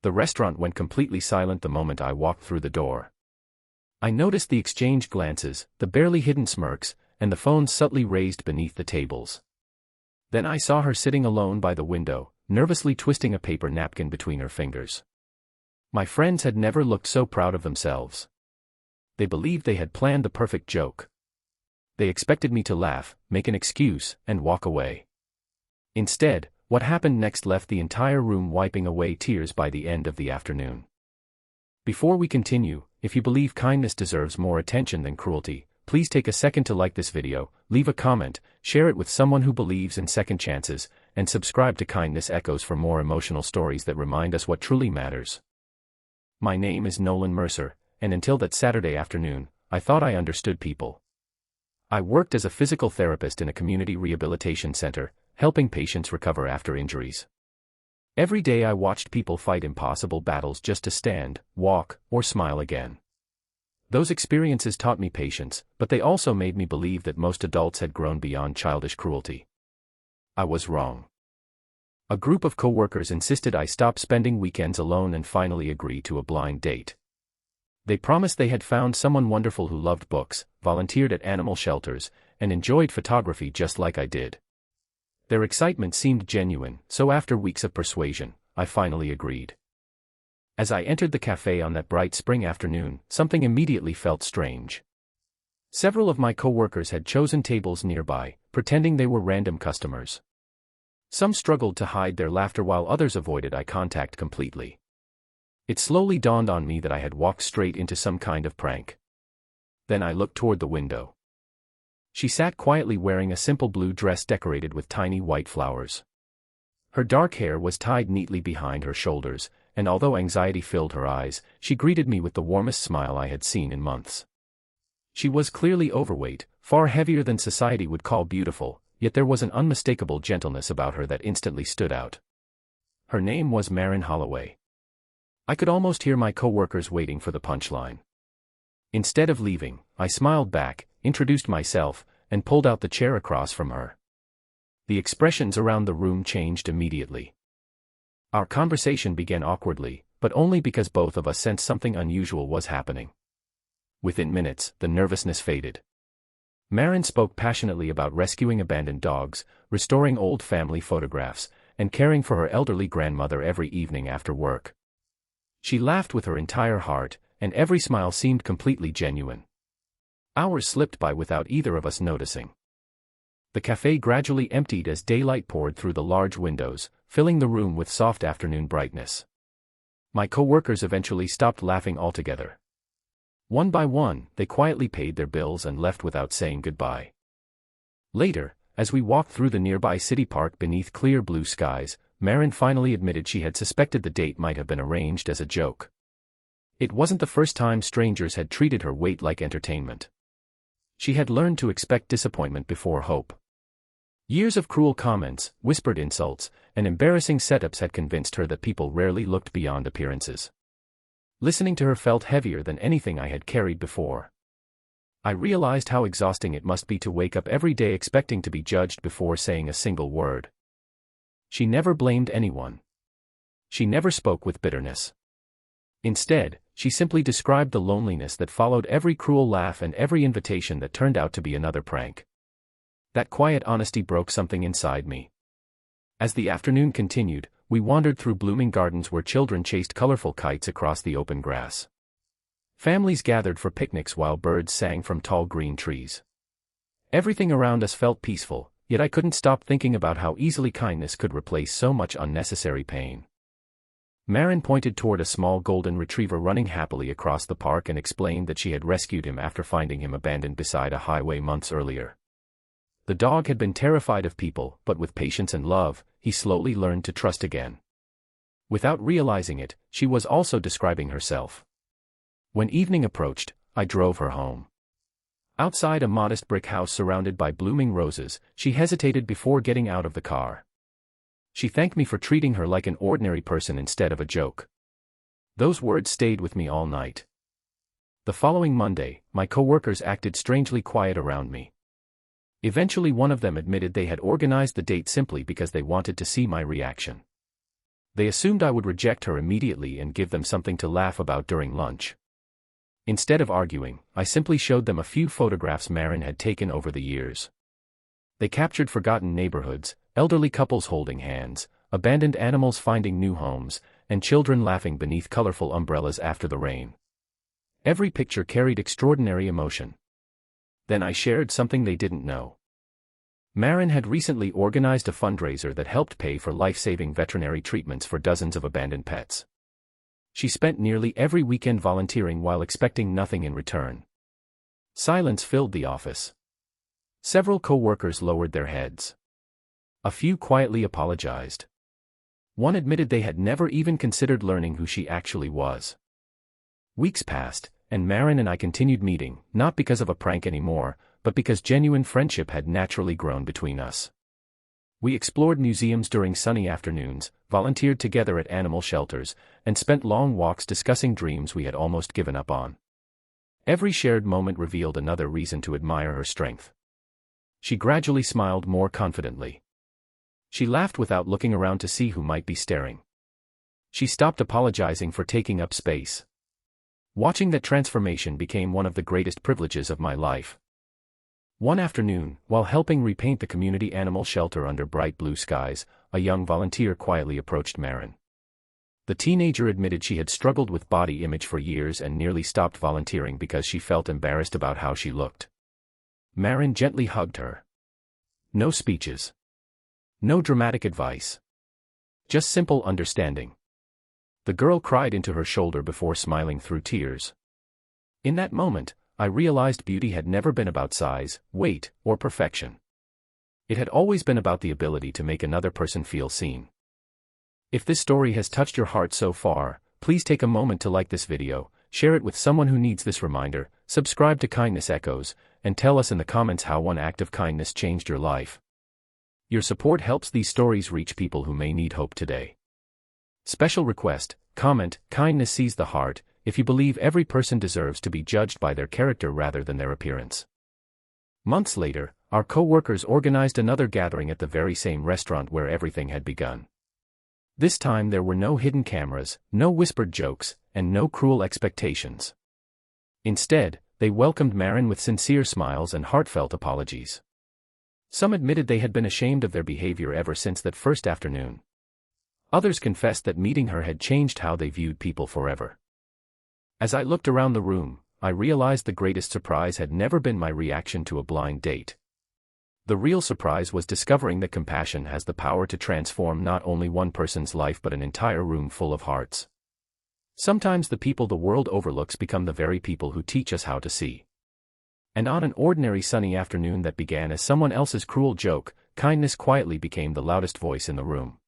The restaurant went completely silent the moment I walked through the door. I noticed the exchanged glances, the barely hidden smirks, and the phones subtly raised beneath the tables. Then I saw her sitting alone by the window, nervously twisting a paper napkin between her fingers. My friends had never looked so proud of themselves. They believed they had planned the perfect joke. They expected me to laugh, make an excuse, and walk away. Instead, what happened next left the entire room wiping away tears by the end of the afternoon. Before we continue, if you believe kindness deserves more attention than cruelty, please take a second to like this video, leave a comment, share it with someone who believes in second chances, and subscribe to Kindness Echoes for more emotional stories that remind us what truly matters. My name is Nolan Mercer, and until that Saturday afternoon, I thought I understood people. I worked as a physical therapist in a community rehabilitation center, helping patients recover after injuries. Every day I watched people fight impossible battles just to stand, walk, or smile again. Those experiences taught me patience, but they also made me believe that most adults had grown beyond childish cruelty. I was wrong. A group of coworkers insisted I stop spending weekends alone and finally agree to a blind date. They promised they had found someone wonderful who loved books, volunteered at animal shelters, and enjoyed photography just like I did. Their excitement seemed genuine, so after weeks of persuasion, I finally agreed. As I entered the cafe on that bright spring afternoon, something immediately felt strange. Several of my coworkers had chosen tables nearby, pretending they were random customers. Some struggled to hide their laughter while others avoided eye contact completely. It slowly dawned on me that I had walked straight into some kind of prank. Then I looked toward the window. She sat quietly wearing a simple blue dress decorated with tiny white flowers. Her dark hair was tied neatly behind her shoulders, and although anxiety filled her eyes, she greeted me with the warmest smile I had seen in months. She was clearly overweight, far heavier than society would call beautiful, yet there was an unmistakable gentleness about her that instantly stood out. Her name was Marin Holloway. I could almost hear my coworkers waiting for the punchline. Instead of leaving, I smiled back, introduced myself, and pulled out the chair across from her. The expressions around the room changed immediately. Our conversation began awkwardly, but only because both of us sensed something unusual was happening. Within minutes, the nervousness faded. Marin spoke passionately about rescuing abandoned dogs, restoring old family photographs, and caring for her elderly grandmother every evening after work. She laughed with her entire heart, and every smile seemed completely genuine. Hours slipped by without either of us noticing. The cafe gradually emptied as daylight poured through the large windows, filling the room with soft afternoon brightness. My coworkers eventually stopped laughing altogether. One by one, they quietly paid their bills and left without saying goodbye. Later, as we walked through the nearby city park beneath clear blue skies, Marin finally admitted she had suspected the date might have been arranged as a joke. It wasn't the first time strangers had treated her weight like entertainment. She had learned to expect disappointment before hope. Years of cruel comments, whispered insults, and embarrassing setups had convinced her that people rarely looked beyond appearances. Listening to her felt heavier than anything I had carried before. I realized how exhausting it must be to wake up every day expecting to be judged before saying a single word. She never blamed anyone. She never spoke with bitterness. Instead, she simply described the loneliness that followed every cruel laugh and every invitation that turned out to be another prank. That quiet honesty broke something inside me. As the afternoon continued, we wandered through blooming gardens where children chased colorful kites across the open grass. Families gathered for picnics while birds sang from tall green trees. Everything around us felt peaceful, yet I couldn't stop thinking about how easily kindness could replace so much unnecessary pain. Marin pointed toward a small golden retriever running happily across the park and explained that she had rescued him after finding him abandoned beside a highway months earlier. The dog had been terrified of people, but with patience and love, he slowly learned to trust again. Without realizing it, she was also describing herself. When evening approached, I drove her home. Outside a modest brick house surrounded by blooming roses, she hesitated before getting out of the car. She thanked me for treating her like an ordinary person instead of a joke. Those words stayed with me all night. The following Monday, my coworkers acted strangely quiet around me. Eventually one of them admitted they had organized the date simply because they wanted to see my reaction. They assumed I would reject her immediately and give them something to laugh about during lunch. Instead of arguing, I simply showed them a few photographs Marin had taken over the years. They captured forgotten neighborhoods, elderly couples holding hands, abandoned animals finding new homes, and children laughing beneath colorful umbrellas after the rain. Every picture carried extraordinary emotion. Then I shared something they didn't know. Marin had recently organized a fundraiser that helped pay for life-saving veterinary treatments for dozens of abandoned pets. She spent nearly every weekend volunteering while expecting nothing in return. Silence filled the office. Several co-workers lowered their heads. A few quietly apologized. One admitted they had never even considered learning who she actually was. Weeks passed, and Marin and I continued meeting, not because of a prank anymore, but because genuine friendship had naturally grown between us. We explored museums during sunny afternoons, volunteered together at animal shelters, and spent long walks discussing dreams we had almost given up on. Every shared moment revealed another reason to admire her strength. She gradually smiled more confidently. She laughed without looking around to see who might be staring. She stopped apologizing for taking up space. Watching that transformation became one of the greatest privileges of my life. One afternoon, while helping repaint the community animal shelter under bright blue skies, a young volunteer quietly approached Marin. The teenager admitted she had struggled with body image for years and nearly stopped volunteering because she felt embarrassed about how she looked. Marin gently hugged her. No speeches. No dramatic advice. Just simple understanding. The girl cried into her shoulder before smiling through tears. In that moment, I realized beauty had never been about size, weight, or perfection. It had always been about the ability to make another person feel seen. If this story has touched your heart so far, please take a moment to like this video, share it with someone who needs this reminder, subscribe to Kindness Echoes, and tell us in the comments how one act of kindness changed your life. Your support helps these stories reach people who may need hope today. Special request, comment, kindness sees the heart, if you believe every person deserves to be judged by their character rather than their appearance. Months later, our co-workers organized another gathering at the very same restaurant where everything had begun. This time there were no hidden cameras, no whispered jokes, and no cruel expectations. Instead, they welcomed Marin with sincere smiles and heartfelt apologies. Some admitted they had been ashamed of their behavior ever since that first afternoon. Others confessed that meeting her had changed how they viewed people forever. As I looked around the room, I realized the greatest surprise had never been my reaction to a blind date. The real surprise was discovering that compassion has the power to transform not only one person's life but an entire room full of hearts. Sometimes the people the world overlooks become the very people who teach us how to see. And on an ordinary sunny afternoon that began as someone else's cruel joke, kindness quietly became the loudest voice in the room.